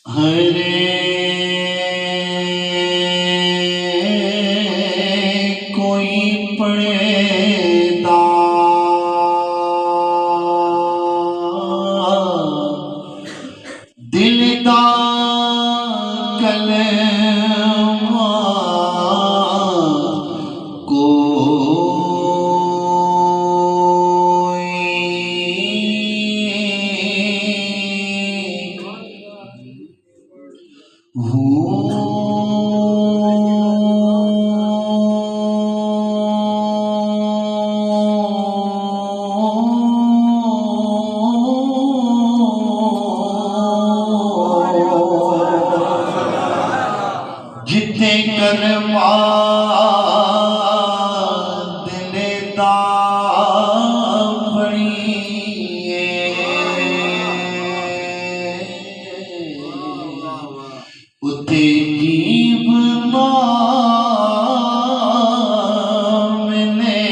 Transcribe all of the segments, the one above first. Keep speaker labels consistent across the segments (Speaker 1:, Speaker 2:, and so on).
Speaker 1: हरे कोई पड़ेदा दिल दा कलमा जिथे कलमा दिल दा पढ़िए उथे जीवना मिले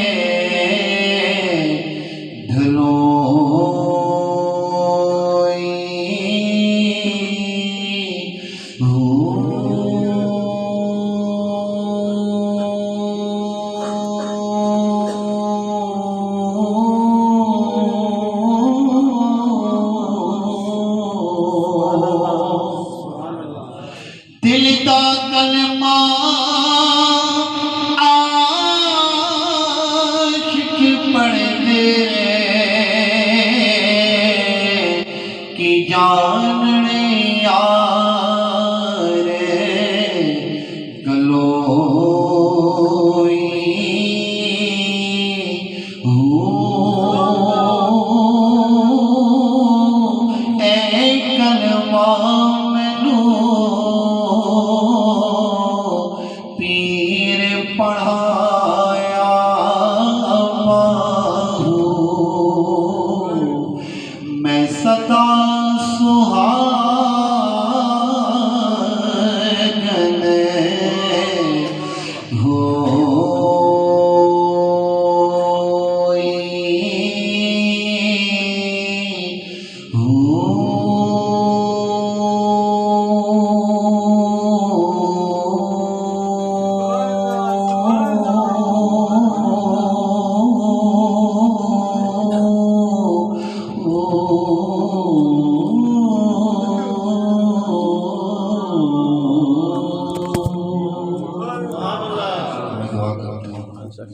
Speaker 1: दिल दा कलमा आशिक पढ़दे कि जानने यारे गलोई ए कलमा पीर पढ़ाया मैं सदा सुहागन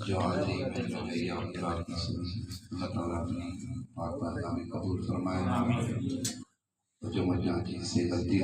Speaker 1: जो हाजिरी अल्लाह ताला अपनी पाक बारगाह में कबूल फरमाए। जो मजाजी से गलती